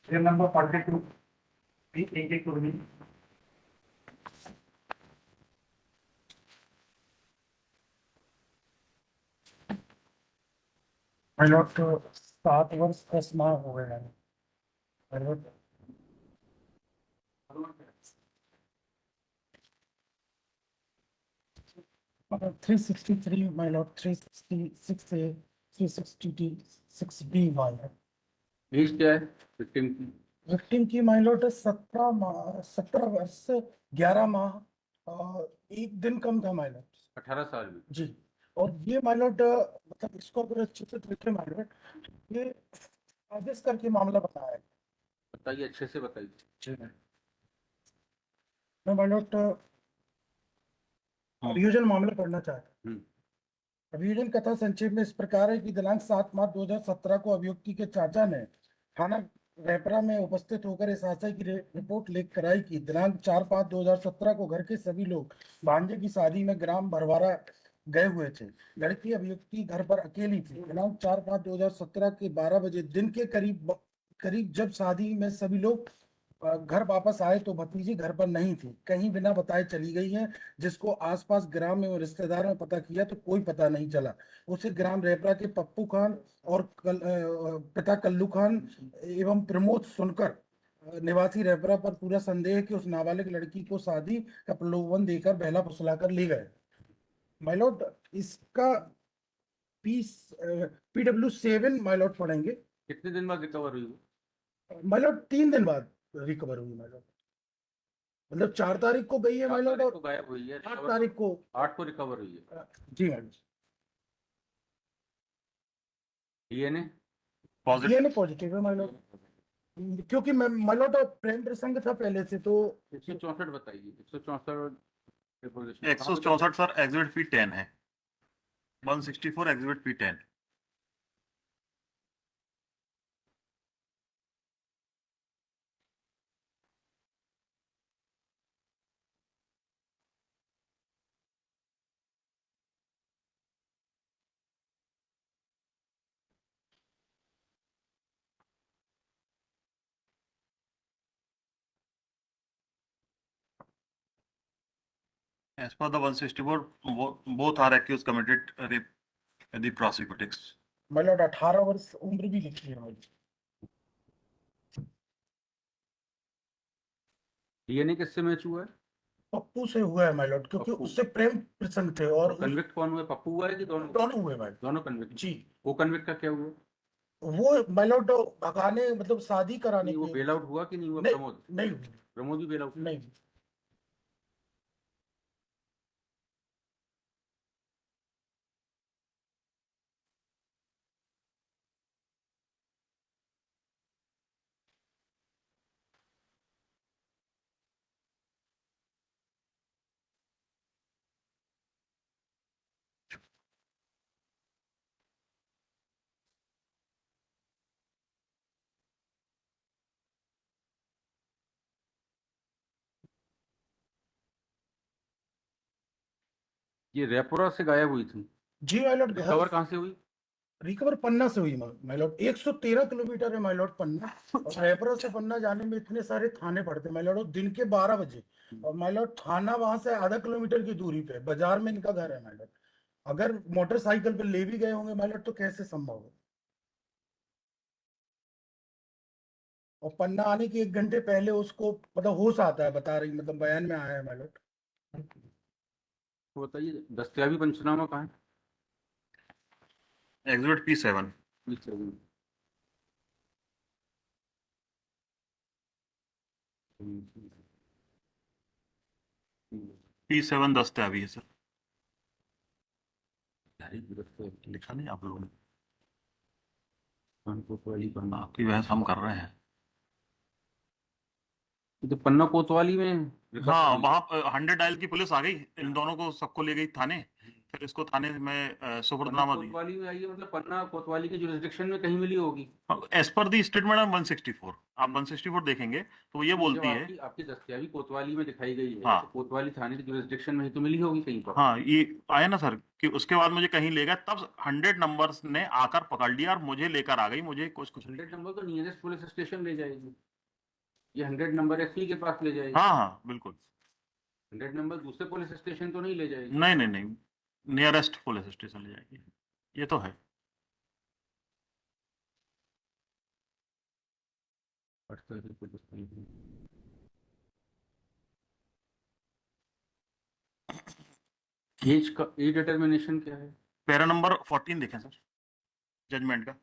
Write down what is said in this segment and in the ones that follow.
Serial number 42 B88 pilot 7 वर्ष 10 माह हो गए हैं pilot 363 pilot 366A 366B pilot. As क्या है विक्टिम की? विक्टिम की पायलट 17 वर्ष 11 माह और 1 दिन कम था पायलट। 18 साल में। जी। और ये पायलट मतलब इसको अगर अच्छे से देखें पायलट, ये साजिश करके मामला बताया है। बताइए, अच्छे से बताइए। जी मैं पायलट अभियोजन मामला पढ़ना चाहता हूँ। अभियोजन कथा संक्षेप में इस प्रकार है कि दिनांक 7 मार्च 2017 को अभियुक्ति के चाचा ने थाना रेपरा में उपस्थित होकर इस आशय की रिपोर्ट लेकर कराई कि दिनांक 4/5/2017 को घर के सभी लोग भांजे की शादी में ग्राम भरवारा गए हुए थे। लड़की अभियुक्ति घर पर अकेली थी। दिनांक 4/5/2017 के 12 बजे दिन के करीब जब शादी में सभी लोग घर वापस आए तो भतीजी घर पर नहीं थी, कहीं बिना बताए चली गई है। जिसको आसपास ग्राम एवं रिश्तेदार में पता किया तो कोई पता नहीं चला। उसे ग्राम रेपरा के पप्पू खान और पिता कल्लू खान एवं प्रमोद सुनकर निवासी रेपरा पर पूरा संदेह है कि उस नाबालिग लड़की को शादी का प्रलोभन देकर बहला फुसलाकर ले गए। माइलॉर्ड इसका PW7 माइलॉर्ड पढ़ेंगे। कितने दिन बाद रिकवर हुई वो? माइलॉर्ड 3 दिन बाद रिकवर हुई माइलॉर्ड। मतलब 4 तारीख को गई है माइलॉर्ड और गायब हुई है। 8 तारीख को 8 को रिकवर हुई है। जी मैडम। डीएनए पॉजिटिव है माइलॉर्ड, क्योंकि मैं माइलॉर्ड प्रेम प्रसंग था पहले से तो। 164 बताइए। 164 164 सर एग्जिबिट P10 है। 164 exhibit P10। As per the 164, both are accused committed rape in the prosecutions. My lord 18 वर्ष उम्र भी लिखी है माइलॉर्ड। डीएनए किससे मैच हुआ है? पप्पू से हुआ है माइलॉर्ड, क्योंकि पप्पू। उससे प्रेम प्रसंग थे। और कन्विक्ट कौन हुआ? पप्पू हुआ है कि दोनों? दोनों हुए माइलॉर्ड। दोनों कन्विक्ट। जी। वो कन्विक्ट का क्या हुआ? वो माइलॉर्ड भगाने मतलब शादी कराने वो के बेल आउट हुआ कि नहीं हुआ? नहीं, प्रमोद नहीं प्रमोद भी बेल आउट नहीं। ये रेपोरा से गायब हुई थी। जी माइलॉर्ड। रिकवर कहाँ से हुई? रिकवर पन्ना से हुई माइलॉर्ड। 113 किलोमीटर है माइलॉर्ड पन्ना। और रेपरा से पन्ना जाने में इतने सारे थाने पड़ते माइलॉर्ड, और दिन के 12 बजे। और माइलॉर्ड थाना वहां से आधा किलोमीटर की दूरी पे, बाजार में इनका घर है माइलॉर्ड। अगर मोटरसाइकिल पे ले भी गए होंगे माइलॉर्ड तो कैसे संभव है। और पन्ना आने के 1 घंटे पहले उसको मतलब होश आता है, बता रही मतलब बयान में आया है माइलॉर्ड। तो बताइए, दस्तयाबी पंचनामा कहाँ है? Exhibit P7। P7 दस्तयाबी है सर। लिखा नहीं आप लोगों ने? आपकी बहस हम कर रहे हैं। तो पन्ना कोतवाली में हाँ, वहाँ 100 डायल की पुलिस आ गई, इन दोनों को सबको ले गई थाने। फिर इसको थाने में सुपुर्दनामा दी। कोतवाली में आई है, मतलब पन्ना कोतवाली के जुरिसडिक्शन में कहीं मिली होगी। As per the statement of 164 आप 164 देखेंगे तो वो ये बोलती है, आपकी दस्तयाबी कोतवाली में दिखाई गई है, हाँ। तो कोतवाली थाने की जुरिस्डिक्शन में ही तो मिली होगी कहीं पर। हाँ, ये आया ना सर कि उसके बाद मुझे कहीं ले गया, तब 100 नंबर्स ने आकर पकड़ लिया और मुझे लेकर आ गई, मुझे कुछ 100 नंबर तो नियरेस्ट पुलिस स्टेशन ले जाएगी, ये 100 नंबर एसपी के पास ले जाएगी। हाँ हाँ बिल्कुल। 100 नंबर दूसरे पुलिस स्टेशन तो नहीं ले जाएगी। नहीं नहीं नहीं, नियरेस्ट पुलिस स्टेशन ले जाएगी, ये तो है। एज का एज डिटर्मिनेशन क्या है? पैरा नंबर 14 देखें सर, जजमेंट का।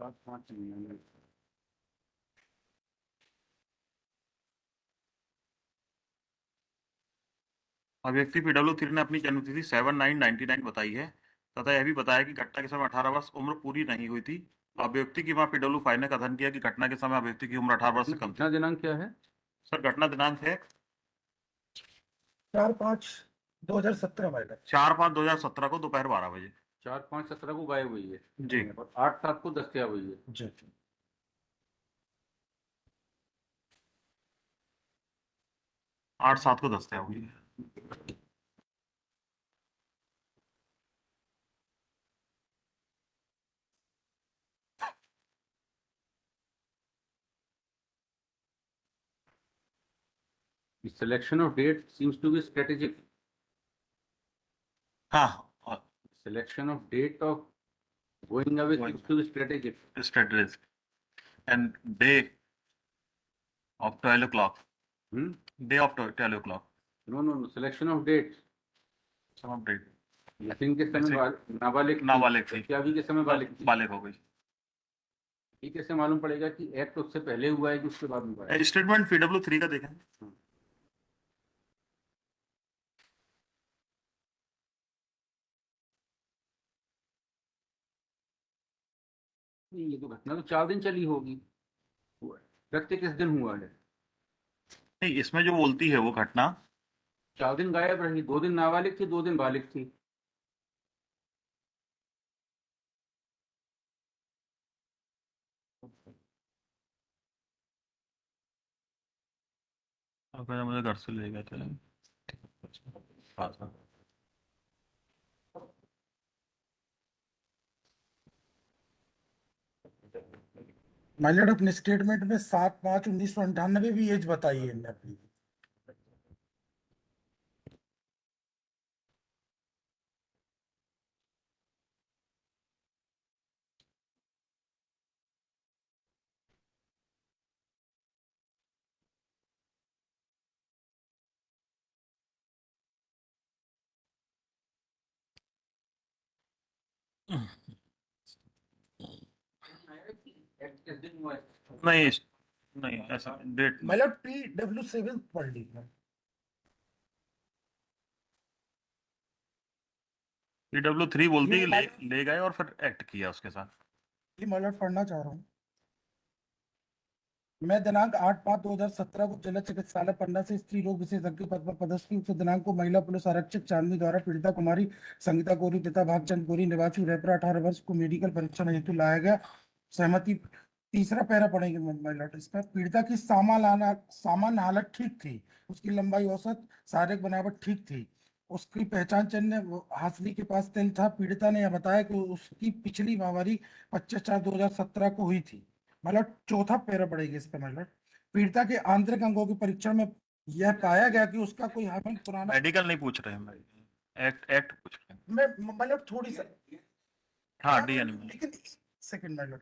7-5 नहीं। अभिव्यक्ति PW3 ने अपनी जन्मतिथि 7/9/99 बताई है तथा यह भी बताया कि घटना के समय 18 वर्ष उम्र पूरी नहीं हुई थी। अभिव्यक्ति की मां PW5 ने कथन किया कि घटना के समय अभिव्यक्ति की उम्र 18 वर्ष से कम थी। घटना दिनांक क्या है? सर घटना दिनांक है 4/5/2017 में। 4/5/2017 को दोपहर 12 बजे। 4-5-17 को गायब हुई है जी। और 8-7 को दस्तयाब हुई है। जी। 8/7 को दस्तयाब हुई है। The selection of date seems to be strategic. हाँ, Selection of date of going away seems to be strategic. strategies and day of 12 o'clock. Day of 12 o'clock. No. Selection of date. Some of date. Missing के समय नाबालिग थी। क्या भी के समय बालिग हो गई। ये कैसे मालूम पड़ेगा कि एक्ट उससे पहले हुआ है कि उसके बाद हुआ है? स्टेटमेंट PW3 का देखें। ये तो घटना तो 4 दिन चली होगी, रखते किस दिन हुआ है? नहीं, इसमें जो बोलती है वो घटना 4 दिन गायब रही, 2 दिन नाबालिग थी, 2 दिन बालिग थी। मुझे घर से ले गए थे। माय लॉर्ड अपने स्टेटमेंट में 7/5/1998 भी एज बताई है इनने अपनी। एक्ट किस दिन हुआ है? नहीं नहीं, ऐसा डेट माय लॉर्ड PW7 पढ़ ली है। PW3 बोलती है कि ले गए और फिर एक्ट किया उसके साथ। ये माय लॉर्ड पढ़ना चाह रहा हूँ मैं। दिनांक 8/5/2017 को जिला चिकित्सालय पन्ना से स्त्री रोग विशेषज्ञ पद पर पदस्थ उक्त दिनांक को महिला पुलिस आरक्षक चांदनी द्वारा पीड़िता कुमारी संगीता गौरी पिता भागचंद गौरी निवासी रेपरा 18 वर्ष को मेडिकल परीक्षण हेतु लाया गया। सहमति। तीसरा पैरा पढ़ेंगे माय लॉर्ड। इसका पीड़िता की सामान्य हालत ठीक थी। उसकी लंबाई औसत, शारीरिक बनावट ठीक थी। उसकी पहचान चिन्ह हाथनी के पास तिल था। पीड़िता ने यह बताया कि उसकी पिछली माहवारी 25/4/2017 को हुई थी। मतलब चौथा पैरा पड़ेगा इस पे। मतलब पीड़िता के आंतरिक अंगों के परीक्षण में यह पाया गया कि उसका कोई हार्मोन पुराना मेडिकल नहीं पूछ रहे हैं, एक्ट पूछ रहे हैं। मैं मतलब थोड़ी सा हाँ डीएनए में। लेकिन सेकंड मतलब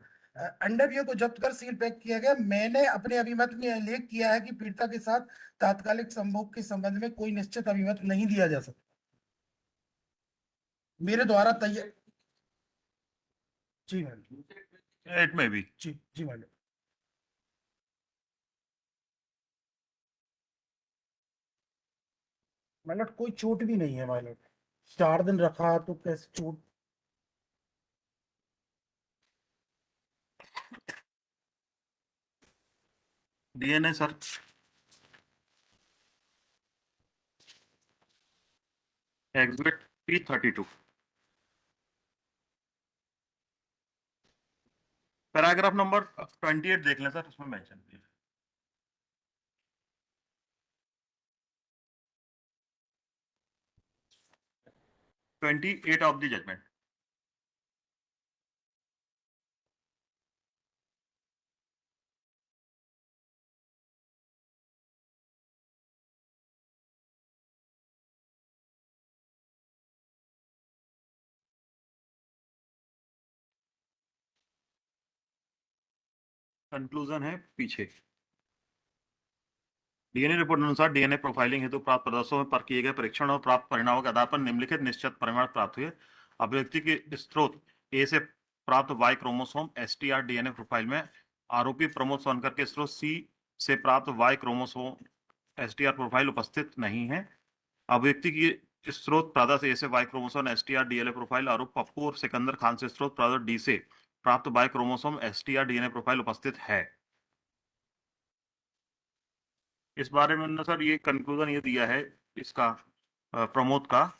अंडरव्यू को जब्त कर सील पैक किया गया। मैंने अपने अभिमत में उल्लेख किया है कि पीड़िता के साथ तात्कालिक संभोग के संबंध में कोई निश्चित अभिमत नहीं दिया जा सकता। मेरे द्वारा तैयार। जी मैडम। एट में भी। जी मैडम। मतलब कोई चोट भी नहीं है माइलट। 4 दिन रखा तो कैसे चोट? DNA sir exhibit P32 paragraph number 28 देख लें सर, उसमें मेंशन किया है। 28 ऑफ द जजमेंट। कंक्लूजन है पीछे। डीएनए रिपोर्ट अनुसार डीएनए प्रोफाइलिंग हेतु प्राप्त प्रदर्शनों पर किए गए परीक्षण और प्राप्त परिणामों के आधार पर निम्नलिखित निश्चित परिणाम प्राप्त हुए। अभिव्यक्ति के स्रोत ए से प्राप्त Y chromosome STR DNA profile में आरोपी प्रमोद सोनकर के स्रोत सी से प्राप्त वाई क्रोमोसोम एसटीआर प्रोफाइल उपस्थित नहीं है। अभिव्यक्ति की स्रोत प्रादर्श ए से Y chromosome STR DNA profile आरोप पप्पू और सिकंदर खान से स्रोत प्रादर्श डी से प्राप्त Y chromosome STR DNA profile उपस्थित है। इस बारे में ना सर ये कंक्लूजन ये दिया है इसका प्रमोद का,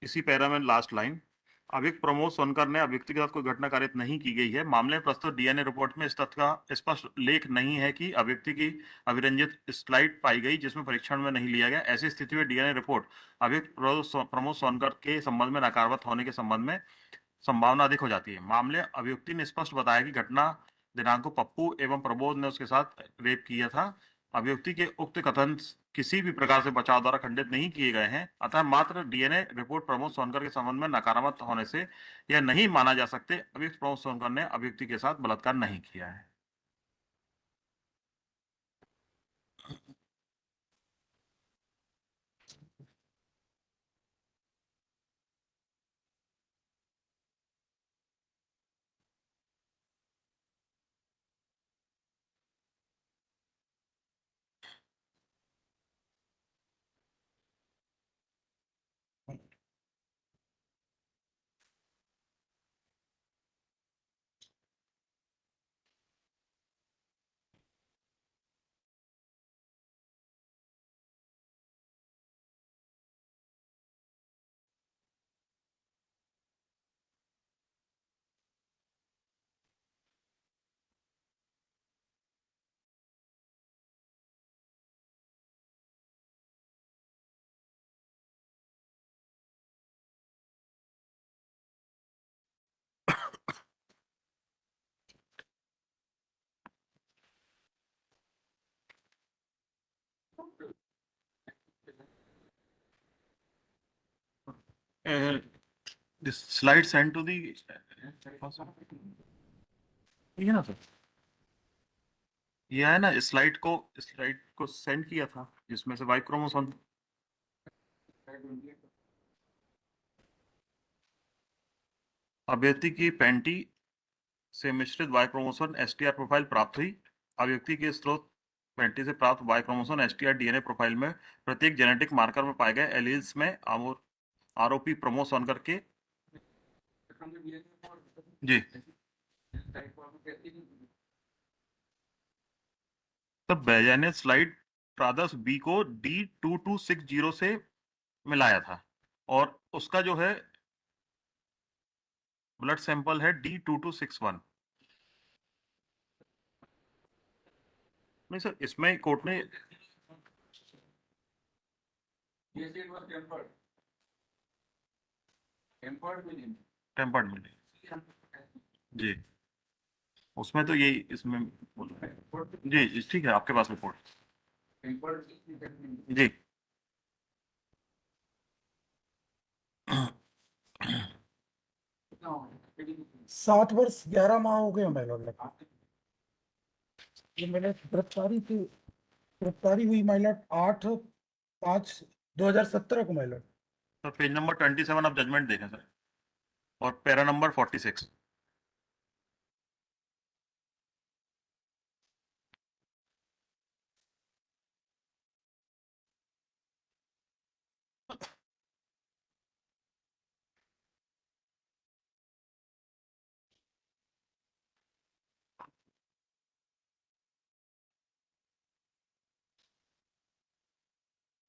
इसी पैरा में लास्ट लाइन, अभियुक्त प्रमोद सोनकर ने अभियुक्ति के साथ कोई घटना कारित नहीं की गई है। मामले में प्रस्तुत डीएनए रिपोर्ट में इस तथ्य का स्पष्ट लेख नहीं है कि अभियुक्ति की अभिरंजित स्लाइड पाई गई जिसमें परीक्षण में नहीं लिया गया। ऐसी स्थिति में डीएनए रिपोर्ट अभियुक्त प्रमोद सोनकर के संबंध में नकारात्मक होने के संबंध में संभावना अधिक हो जाती है। मामले अभियुक्ति ने स्पष्ट बताया कि घटना दिनांक को पप्पू एवं प्रबोध ने उसके साथ रेप किया था। अभियुक्ति के उक्त कथन किसी भी प्रकार से बचाव द्वारा खंडित नहीं किए गए हैं, अतः मात्र डीएनए रिपोर्ट प्रमोद सोनकर के संबंध में नकारात्मक होने से यह नहीं माना जा सकते अभियुक्त प्रमोद सोनकर ने अभियुक्ति के साथ बलात्कार नहीं किया है। This slide send to the ये ना सर, ये है ना स्लाइड को सेंड किया था जिसमें से वाई क्रोमोसोम अभ्यर्थी की पैंटी से मिश्रित वाई क्रोमोसोम एसटीआर प्रोफाइल प्राप्त हुई। अभिव्यक्ति के स्रोत पैंटी से प्राप्त Y chromosome STR DNA profile में प्रत्येक जेनेटिक मार्कर में पाए गए एलील्स में आरोपी प्रमोद सोनकर के जी तब बेजा ने स्लाइड प्रादर्श बी को D2260 से मिलाया था और उसका जो है ब्लड सैंपल है D2261। नहीं सर, इसमें कोर्ट ने टेम्पर्ड मिली जी, उसमें तो यही इसमें जी ठीक है, आपके पास रिपोर्ट जी। 7 वर्ष 11 माह हो गए हमें लॉर्ड। ये मैंने गिरफ्तारी हुई महिला 8/5/2017 को महिला। सर पेज नंबर 27 आप जजमेंट देखें सर, और para number 46।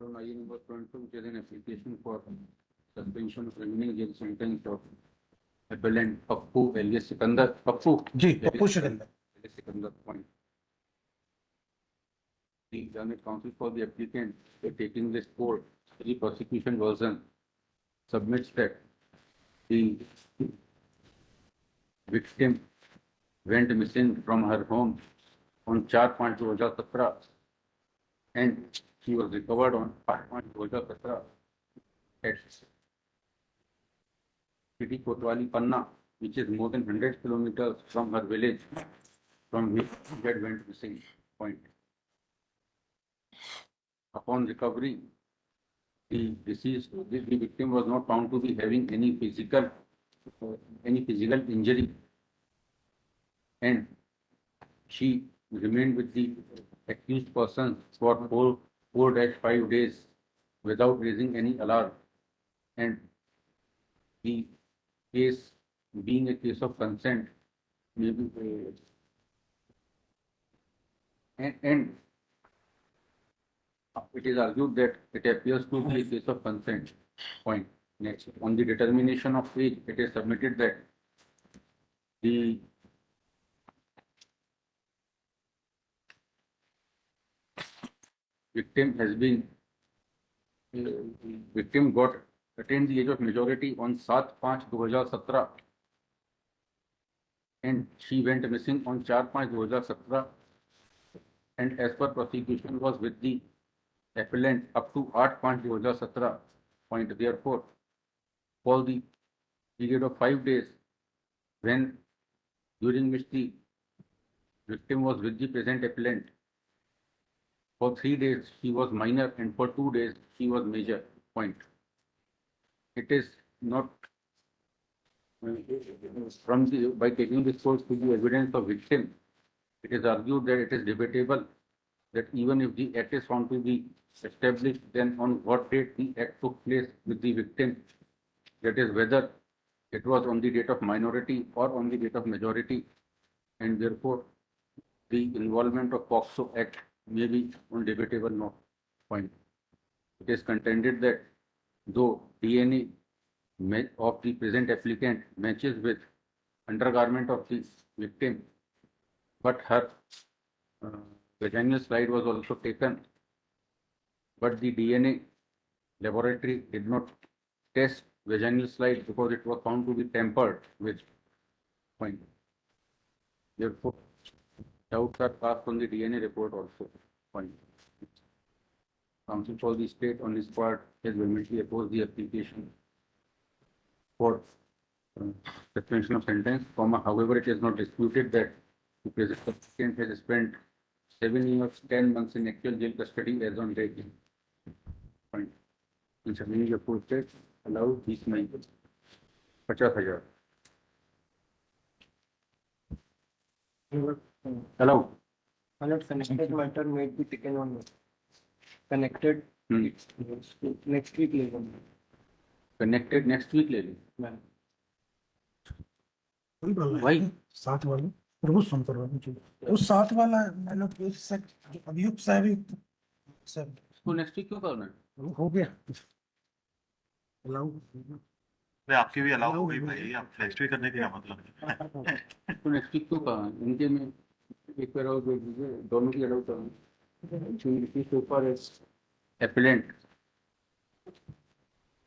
So I number 22, which is an application for suspension of criminal jail sentence of appellant Pappu alias Sikandar. Pappu. जी Pappu Sikandar. alias Sikandar. Point. The learned counsel for the applicant, taking this court, the prosecution version, submits that the victim went missing from her home on 4/5/2017 and she was recovered on 5/5/2017 at city Kotwali, Panna, which is more than 100 kilometers from her village, from which she had went missing. Point. Upon recovery, the victim was not found to be having any physical injury, and she remained with the accused person for 4-5 days without raising any alarm, and the case being a case of consent, maybe, and it is argued that it appears to be a case of consent. Point. Next, on the determination of age, it is submitted that the victim got attained the age of majority on 7/5/2017 and she went missing on 4/5/2017, and as per prosecution was with the appellant up to 8/5/2017. Point. Therefore, for the period of 5 days during which the victim was with the present appellant, for 3 days she was minor and for 2 days she was major. Point. It is not by taking this source to the evidence of victim, it is argued that it is debatable that even if the act is found to be established, then on what date the act took place with the victim, that is whether it was on the date of minority or on the date of majority, and therefore the involvement of POCSO Act may be on debatable note. Point. It is contended that though DNA of the present applicant matches with undergarment of the victim, but her vaginal slide was also taken, but the DNA laboratory did not test vaginal slide because it was found to be tampered with. Point. Therefore, doubts are cast on the DNA report also. Point. Counsel for the state on this part has vehemently opposed the application for suspension of sentence, however, it is not disputed that the present applicant has spent 7 years 10 months in actual jail custody as on date. Point. Concerning the posted allowed these 50,000. Allowed. Alert connected matter may be taken on connected next week later. Connected next week ले ली. वही बोल रहा Why? है साथ वाला प्रभु सुन कर वो साथ वाला मतलब जो अभियुक्त साहब सर उसको नेक्स्ट वीक क्यों करना है? हो गया अलाउ भाई आपकी भी अलाउ हो गई भाई, आप नेक्स्ट वीक करने के क्या मतलब है? तो नेक्स्ट वीक क्यों कहा? इनके में एक बार और दे दीजिए, दोनों की अलाउ करना. ऊपर appellant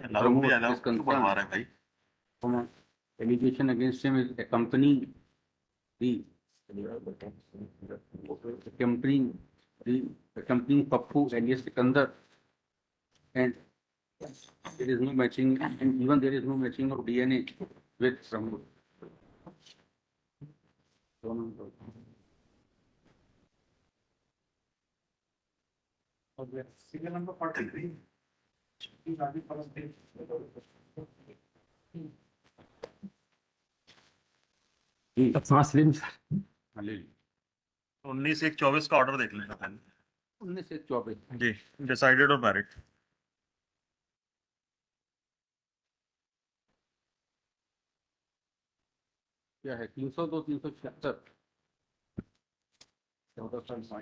अलाउ भी अलाउ क्यों बढ़वा रहे हैं भाई? allegation against him is accompanying Pappu alias Sikandar, and there is no matching, and even there is no matching of DNA with Pramod. Serial number 43 सांस ले 19/1/24 का ऑर्डर देख लेना पहले. 19/1/24 जी, डिसाइडेड और मैरिड. क्या है? 302 376 14 साल